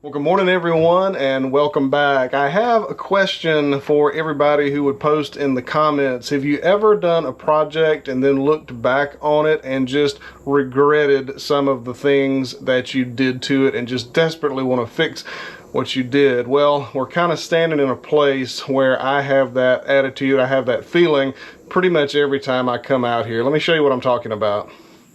Well, good morning everyone and welcome back. I have a question for everybody who would post in the comments. Have you ever done a project and then looked back on it and just regretted some of the things that you did to it and just desperately want to fix what you did? Well, we're kind of standing in a place where I have that attitude, I have that feeling pretty much every time I come out here. Let me show you what I'm talking about.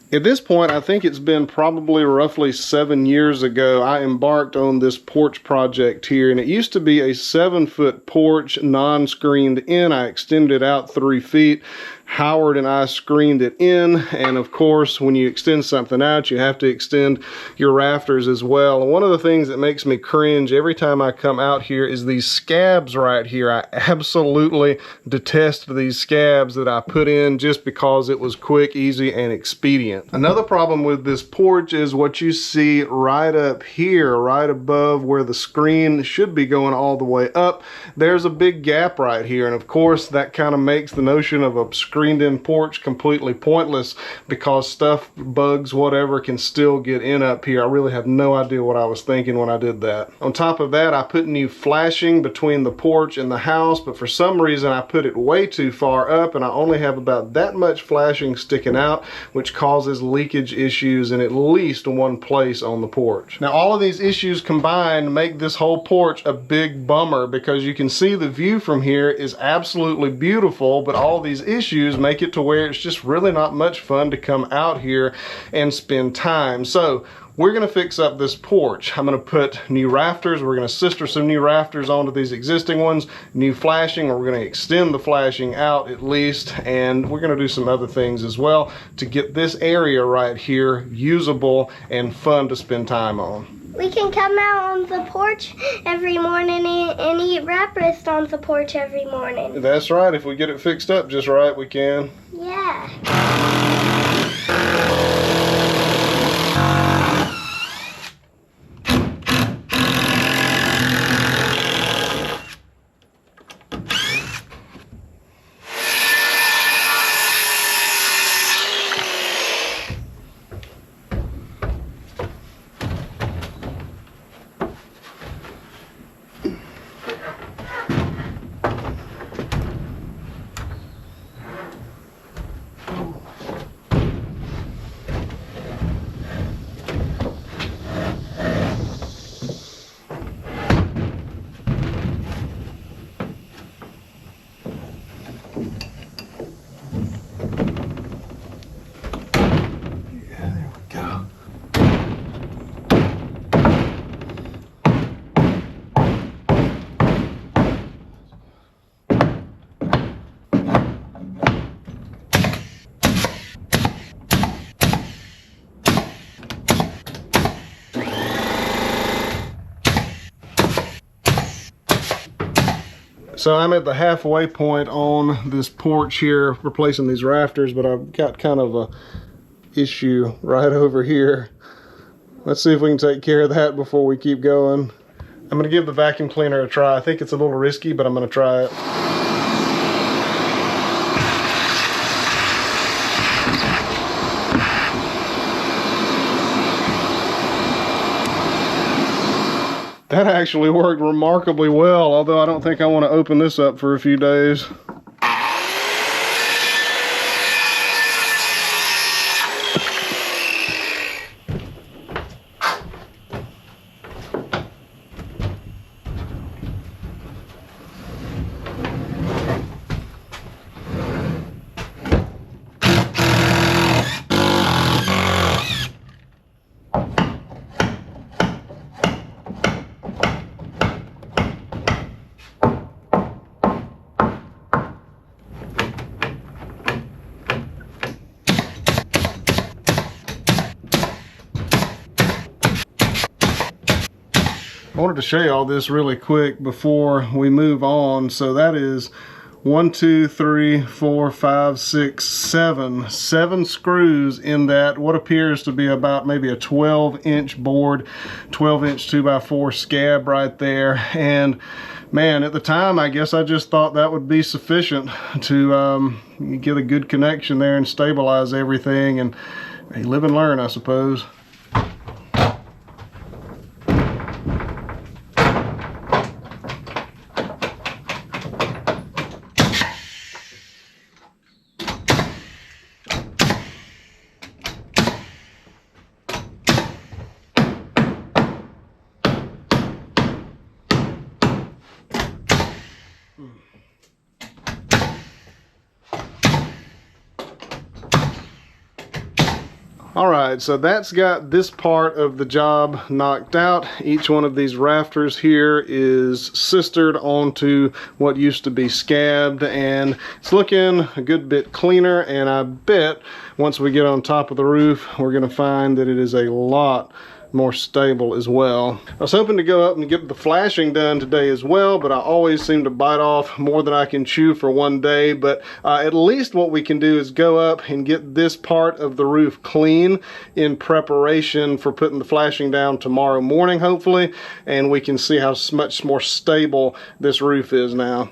At this point, I think it's been probably roughly 7 years ago, I embarked on this porch project here, and it used to be a 7-foot porch, non-screened in. I extended it out 3 feet. Howard and I screened it in, and of course, when you extend something out, you have to extend your rafters as well. And one of the things that makes me cringe every time I come out here is these scabs right here. I absolutely detest these scabs that I put in just because it was quick, easy, and expedient. Another problem with this porch is what you see right up here, right above where the screen should be going all the way up. There's a big gap right here, and of course, that kind of makes the notion of a screened-in porch completely pointless because stuff, bugs, whatever, can still get in up here. I really have no idea what I was thinking when I did that. On top of that, I put new flashing between the porch and the house, but for some reason I put it way too far up and I only have about that much flashing sticking out, which causes leakage issues in at least one place on the porch. Now, all of these issues combined make this whole porch a big bummer because you can see the view from here is absolutely beautiful, but all these issues make it to where it's just really not much fun to come out here and spend time. So we're going to fix up this porch. I'm going to put new rafters. We're going to sister some new rafters onto these existing ones, new flashing, or we're going to extend the flashing out at least, and we're going to do some other things as well to get this area right here usable and fun to spend time on. We can come out on the porch every morning and eat breakfast on the porch every morning. That's right. If we get it fixed up just right, we can. Yeah. So I'm at the halfway point on this porch here, replacing these rafters, but I've got kind of a issue right over here. Let's see if we can take care of that before we keep going. I'm going to give the vacuum cleaner a try. I think it's a little risky, but I'm going to try it. That actually worked remarkably well, although I don't think I want to open this up for a few days. I wanted to show you all this really quick before we move on. So that is 1, 2, 3, 4, 5, 6, 7 screws in that what appears to be about maybe a 12-inch board, 12-inch 2x4 scab right there. And man, at the time, I guess I just thought that would be sufficient to get a good connection there and stabilize everything, and hey, live and learn, I suppose. All right, so that's got this part of the job knocked out. Each one of these rafters here is sistered onto what used to be scabbed, and it's looking a good bit cleaner, and I bet once we get on top of the roof, we're gonna find that it is a lot more stable as well. I was hoping to go up and get the flashing done today as well, but I always seem to bite off more than I can chew for one day. But at least what we can do is go up and get this part of the roof clean in preparation for putting the flashing down tomorrow morning, hopefully, and we can see how much more stable this roof is now.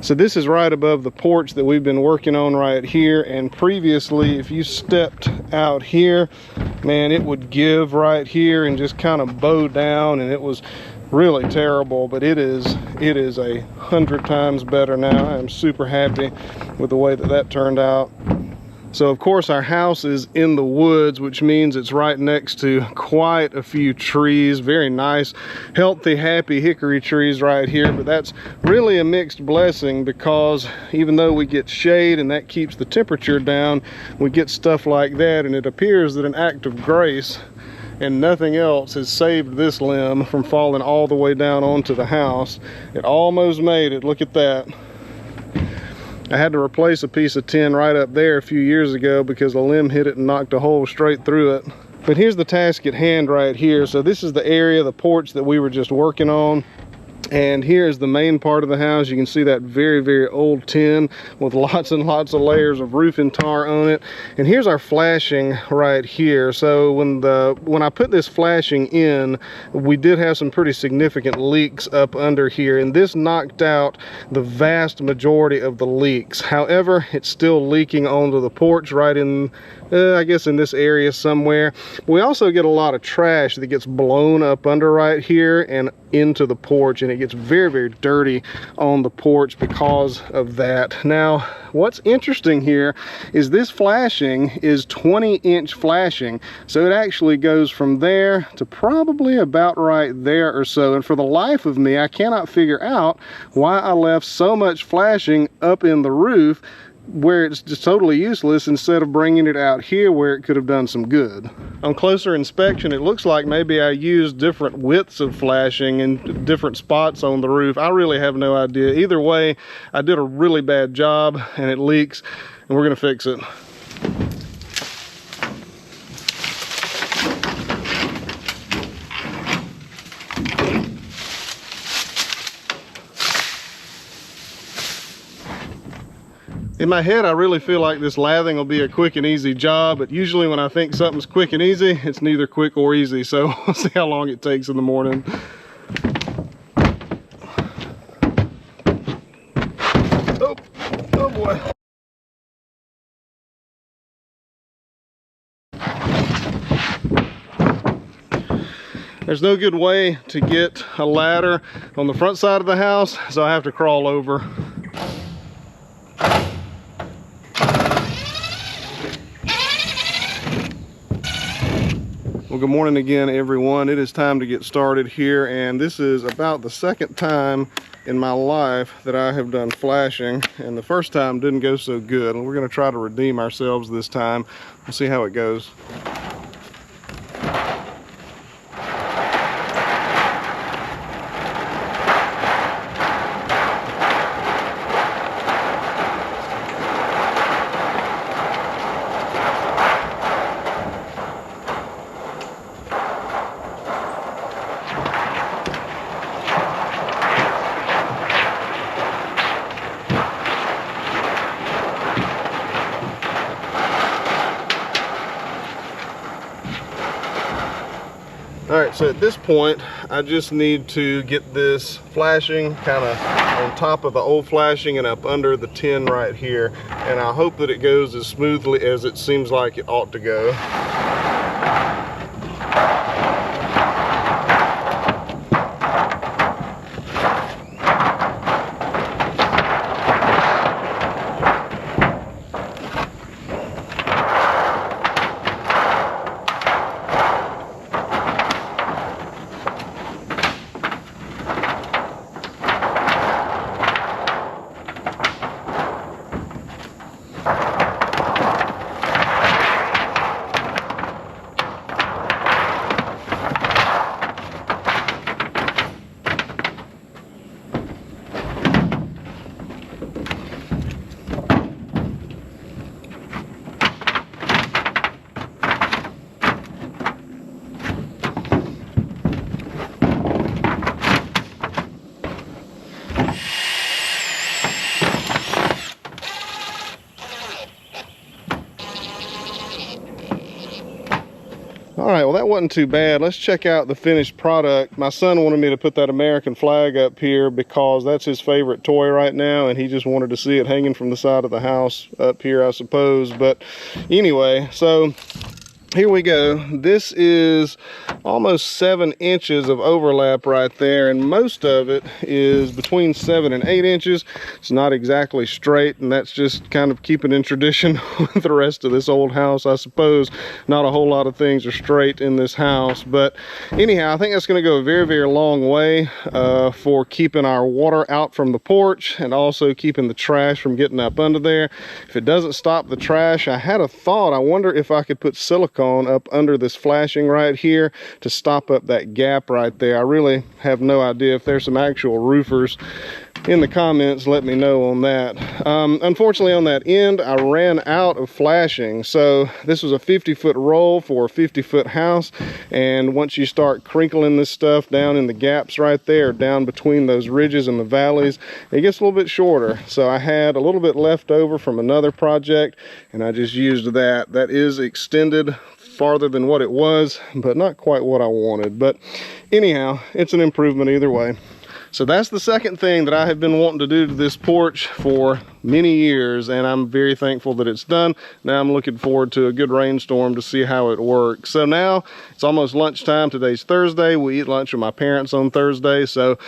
So this is right above the porch that we've been working on right here, and previously if you stepped out here, man, it would give right here and just kind of bow down, and it was really terrible. But it is 100 times better now. I'm super happy with the way that that turned out. So of course our house is in the woods, which means it's right next to quite a few trees. Very nice, healthy, happy hickory trees right here. But that's really a mixed blessing, because even though we get shade and that keeps the temperature down, we get stuff like that, and it appears that an act of grace and nothing else has saved this limb from falling all the way down onto the house. It almost made it. Look at that. I had to replace a piece of tin right up there a few years ago because a limb hit it and knocked a hole straight through it. But here's the task at hand right here. So this is the area, the porch that we were just working on. And here's the main part of the house. You can see that very, very old tin with lots and lots of layers of roofing tar on it. And here's our flashing right here. So when I put this flashing in, we did have some pretty significant leaks up under here, and this knocked out the vast majority of the leaks. However, it's still leaking onto the porch right in, I guess in this area somewhere. We also get a lot of trash that gets blown up under right here and into the porch, and it gets very, very dirty on the porch because of that. Now, what's interesting here is this flashing is 20-inch flashing, so it actually goes from there to probably about right there or so. And for the life of me, I cannot figure out why I left so much flashing up in the roof where it's just totally useless, instead of bringing it out here where it could have done some good. On closer inspection, it looks like maybe I used different widths of flashing in different spots on the roof. I really have no idea. Either way, I did a really bad job and it leaks, and we're gonna fix it. In my head, I really feel like this lathing will be a quick and easy job, but usually when I think something's quick and easy, it's neither quick or easy. So we'll see how long it takes in the morning. Oh boy. There's no good way to get a ladder on the front side of the house, so I have to crawl over. Well, good morning again, everyone. It is time to get started here, and this is about the second time in my life that I have done flashing, and the first time didn't go so good. And we're going to try to redeem ourselves this time. We'll see how it goes. right, so at this point, I just need to get this flashing kind of on top of the old flashing and up under the tin right here. And I hope that it goes as smoothly as it seems like it ought to go. All right, well, that wasn't too bad. Let's check out the finished product. My son wanted me to put that American flag up here because that's his favorite toy right now, and he just wanted to see it hanging from the side of the house up here, I suppose. But anyway, so here we go. This is almost 7 inches of overlap right there, and most of it is between 7 and 8 inches. It's not exactly straight, and that's just kind of keeping in tradition with the rest of this old house, I suppose. Not a whole lot of things are straight in this house, but anyhow, I think that's going to go a very, very long way for keeping our water out from the porch and also keeping the trash from getting up under there. If it doesn't stop the trash, I had a thought. I wonder if I could put silicone up under this flashing right here to stop up that gap right there. I really have no idea. If there's some actual roofers in the comments, let me know on that. Unfortunately, on that end, I ran out of flashing. So this was a 50-foot roll for a 50-foot house, and once you start crinkling this stuff down in the gaps right there, down between those ridges and the valleys, it gets a little bit shorter. So I had a little bit left over from another project, and I just used that. That is extended farther than what it was, but not quite what I wanted. But anyhow, it's an improvement either way. So that's the second thing that I have been wanting to do to this porch for many years, and I'm very thankful that it's done. Now I'm looking forward to a good rainstorm to see how it works. So now it's almost lunchtime. Today's Thursday. We eat lunch with my parents on Thursday, so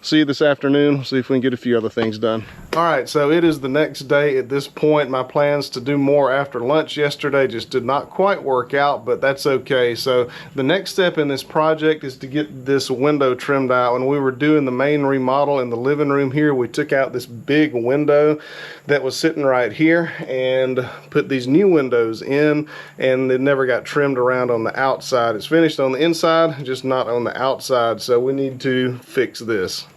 see you this afternoon. We'll see if we can get a few other things done. All right, so it is the next day at this point. My plans to do more after lunch yesterday just did not quite work out, but that's okay. So the next step in this project is to get this window trimmed out. When we were doing the main remodel in the living room here, we took out this big window that was sitting right here and put these new windows in, and it never got trimmed around on the outside. It's finished on the inside, just not on the outside, so we need to fix this.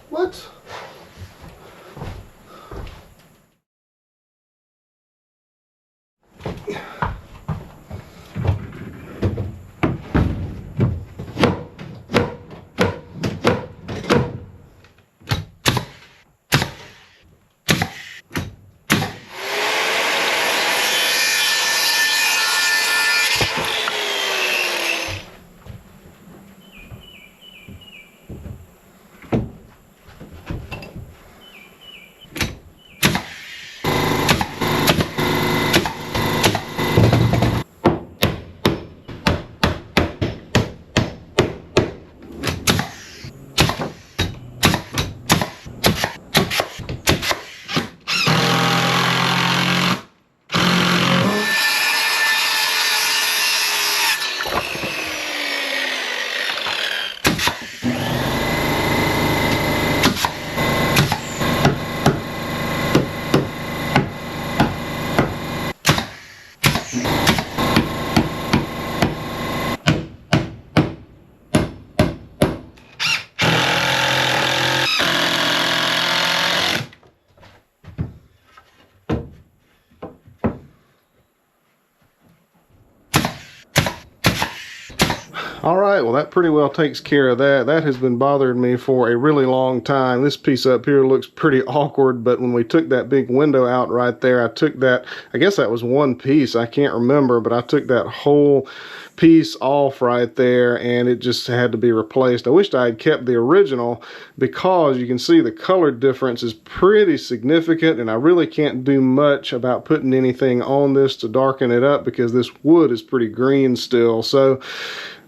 What? All right, well that pretty well takes care of that. That has been bothering me for a really long time. This piece up here looks pretty awkward, but when we took that big window out right there, I took that, I guess that was one piece, I can't remember, but I took that whole piece off right there and it just had to be replaced. I wished I had kept the original because you can see the color difference is pretty significant, and I really can't do much about putting anything on this to darken it up because this wood is pretty green still. So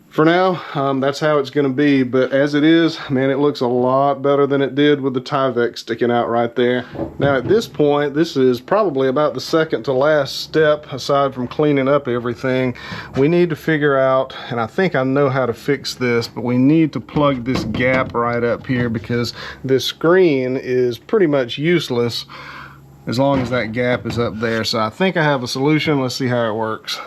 for now, that's how it's going to be, but as it is, man, it looks a lot better than it did with the Tyvek sticking out right there. Now at this point, this is probably about the second to last step aside from cleaning up everything. We need to figure out, and I think I know how to fix this, but we need to plug this gap right up here because this screen is pretty much useless as long as that gap is up there. So I think I have a solution. Let's see how it works.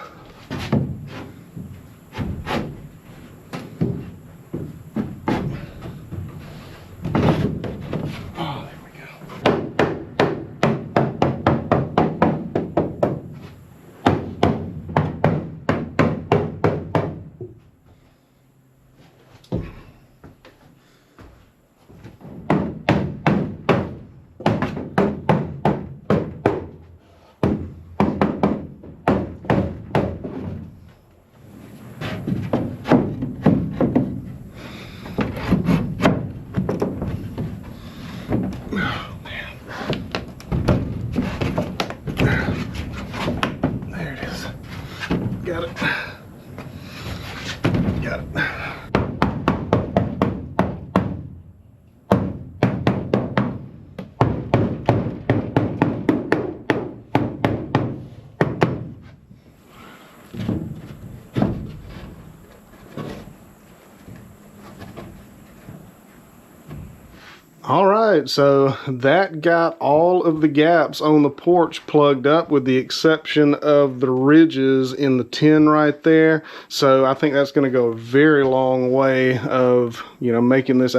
All right, so that got all of the gaps on the porch plugged up with the exception of the ridges in the tin right there. So I think that's going to go a very long way of, you know, making this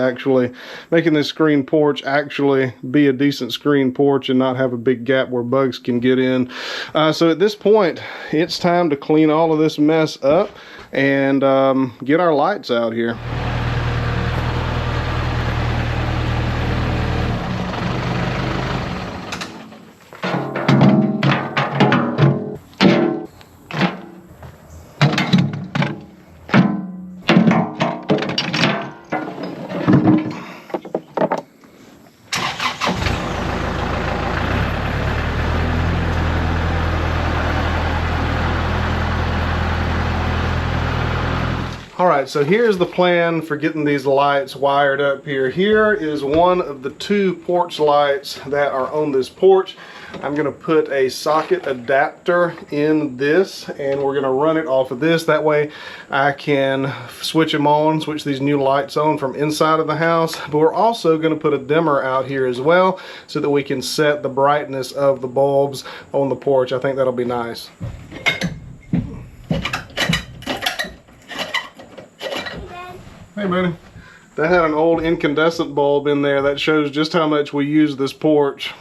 screen porch actually be a decent screen porch and not have a big gap where bugs can get in. So at this point, it's time to clean all of this mess up and get our lights out here. All right, so here's the plan for getting these lights wired up here. Here is one of the two porch lights that are on this porch. I'm gonna put a socket adapter in this and we're gonna run it off of this. That way I can switch them on, switch these new lights on from inside of the house. But we're also gonna put a dimmer out here as well so that we can set the brightness of the bulbs on the porch. I think that'll be nice. Hey buddy, that had an old incandescent bulb in there. That shows just how much we use this porch.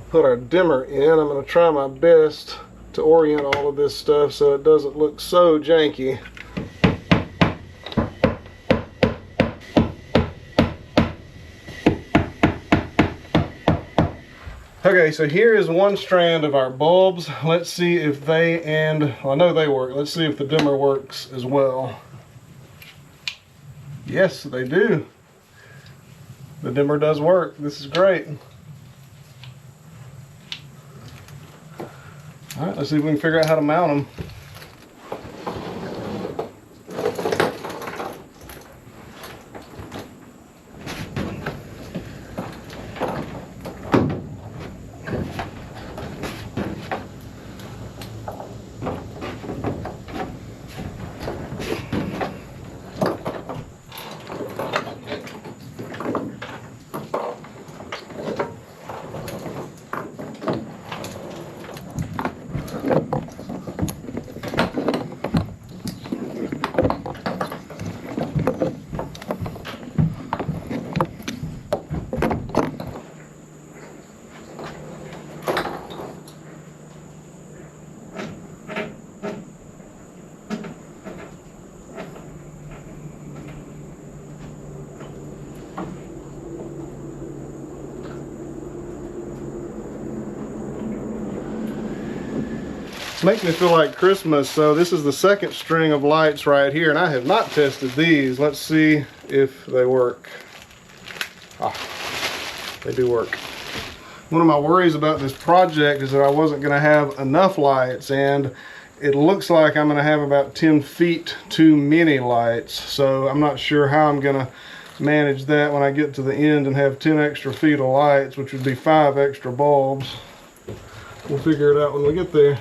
Put our dimmer in. I'm going to try my best to orient all of this stuff so it doesn't look so janky. Okay, so here is one strand of our bulbs. Let's see if they, well, I know they work. Let's see if the dimmer works as well. Yes, they do. The dimmer does work. This is great. All right, let's see if we can figure out how to mount them. Makes me feel like Christmas. So this is the second string of lights right here, and I have not tested these. Let's see if they work. Ah, they do work. One of my worries about this project is that I wasn't going to have enough lights, and it looks like I'm going to have about 10 feet too many lights. So I'm not sure how I'm going to manage that when I get to the end and have 10 extra feet of lights, which would be 5 extra bulbs. We'll figure it out when we get there.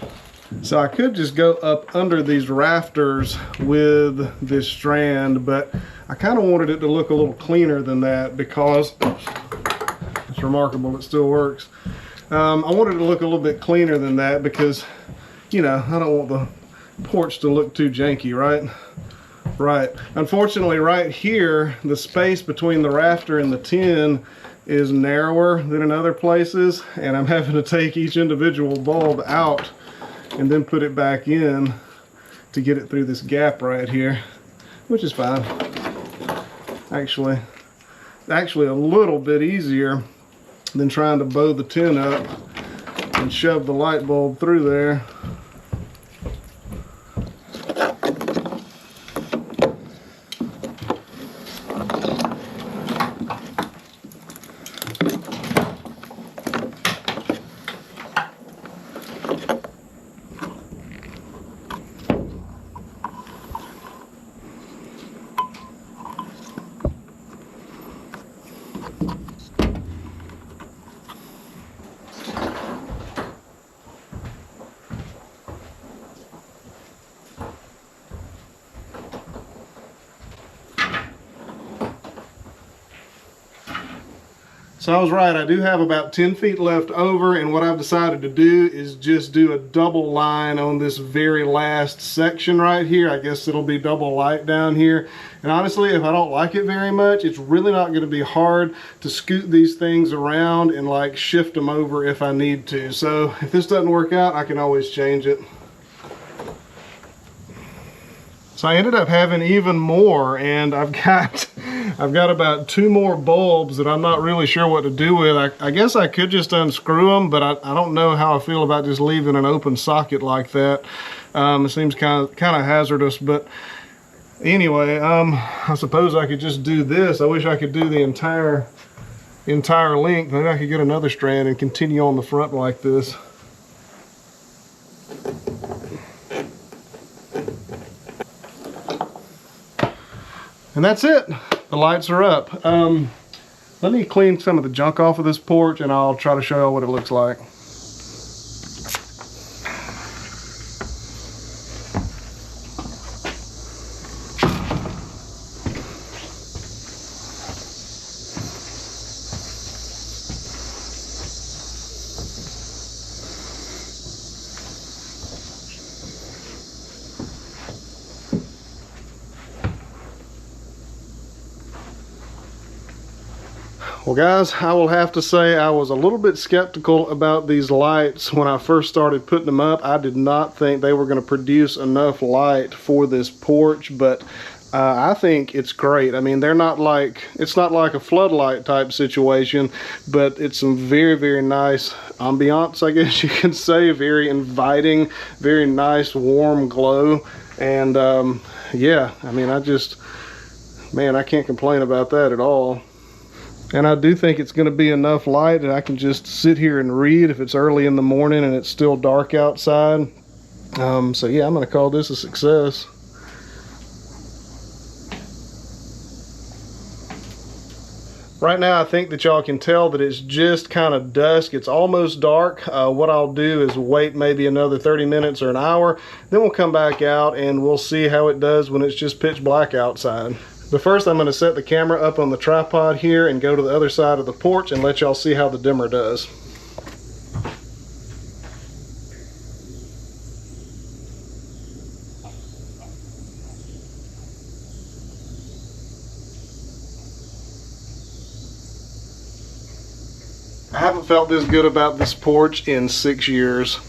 So I could just go up under these rafters with this strand, but I kind of wanted it to look a little cleaner than that because it's remarkable it still works. I wanted it to look a little bit cleaner than that because, you know, I don't want the porch to look too janky, right? Right. Unfortunately, right here, the space between the rafter and the tin is narrower than in other places, and I'm having to take each individual bulb out and then put it back in to get it through this gap right here, which is fine. Actually a little bit easier than trying to bow the tin up and shove the light bulb through there. So I was right, I do have about 10 feet left over, and what I've decided to do is just do a double line on this very last section right here. I guess it'll be double light down here. And honestly, if I don't like it very much, it's really not going to be hard to scoot these things around and like shift them over if I need to. So if this doesn't work out, I can always change it. So I ended up having even more, and I've got about 2 more bulbs that I'm not really sure what to do with. I guess I could just unscrew them, but I don't know how I feel about just leaving an open socket like that. It seems kind of hazardous, but anyway, I suppose I could just do this. I wish I could do the entire length. Maybe I could get another strand and continue on the front like this. And that's it. The lights are up. Let me clean some of the junk off of this porch, and I'll try to show you what it looks like. Well guys, I will have to say I was a little bit skeptical about these lights when I first started putting them up. I did not think they were going to produce enough light for this porch, but I think it's great. I mean, it's not like a floodlight type situation, but it's some very, very nice ambiance, I guess you can say. Very inviting, very nice warm glow. And yeah, I mean, I can't complain about that at all. And I do think it's going to be enough light that I can just sit here and read if it's early in the morning and it's still dark outside. So yeah, I'm going to call this a success. Right now I think that y'all can tell that it's just kind of dusk. It's almost dark. What I'll do is wait maybe another 30 minutes or an hour. Then we'll come back out and we'll see how it does when it's just pitch black outside. But first I'm going to set the camera up on the tripod here and go to the other side of the porch and let y'all see how the dimmer does. I haven't felt this good about this porch in 6 years.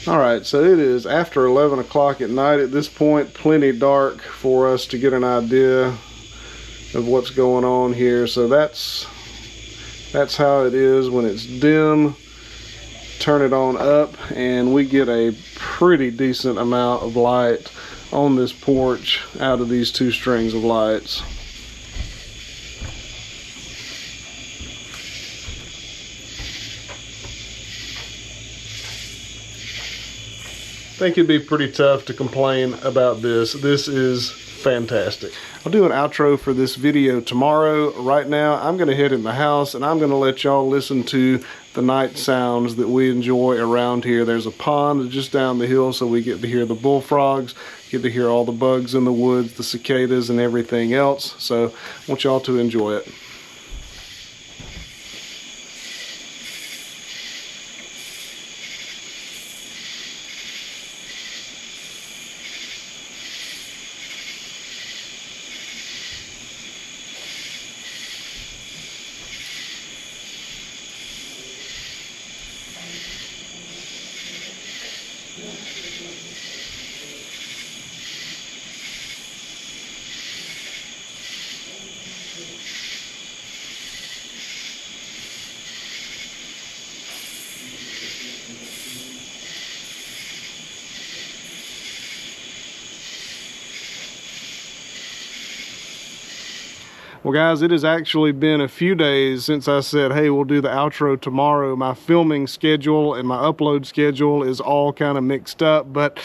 Alright, so it is after 11 o'clock at night at this point, plenty dark for us to get an idea of what's going on here. So that's how it is when it's dim. turn it on up, and we get a pretty decent amount of light on this porch out of these 2 strings of lights. I think it'd be pretty tough to complain about this. This is fantastic. I'll do an outro for this video tomorrow. Right now, I'm gonna head in the house and I'm gonna let y'all listen to the night sounds that we enjoy around here. There's a pond just down the hill, so we get to hear the bullfrogs, get to hear all the bugs in the woods, the cicadas and everything else. So I want y'all to enjoy it. Well guys, it has actually been a few days since I said, hey, we'll do the outro tomorrow. My filming schedule and my upload schedule is all kind of mixed up, but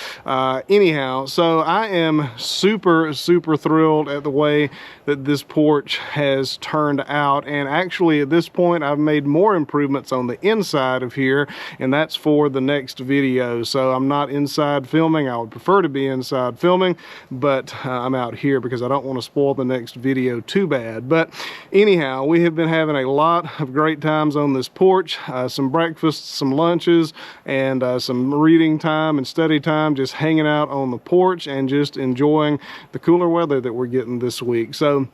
anyhow, so I am super thrilled at the way that this porch has turned out. And actually at this point, I've made more improvements on the inside of here, and that's for the next video. So I'm not inside filming. I would prefer to be inside filming, but I'm out here because I don't want to spoil the next video too bad. But anyhow, we have been having a lot of great times on this porch, some breakfasts, some lunches, and some reading time and study time, just hanging out on the porch and just enjoying the cooler weather that we're getting this week. So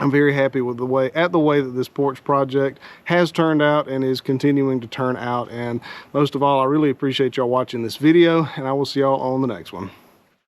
I'm very happy with the way that this porch project has turned out and is continuing to turn out. And most of all, I really appreciate y'all watching this video, and I will see y'all on the next one.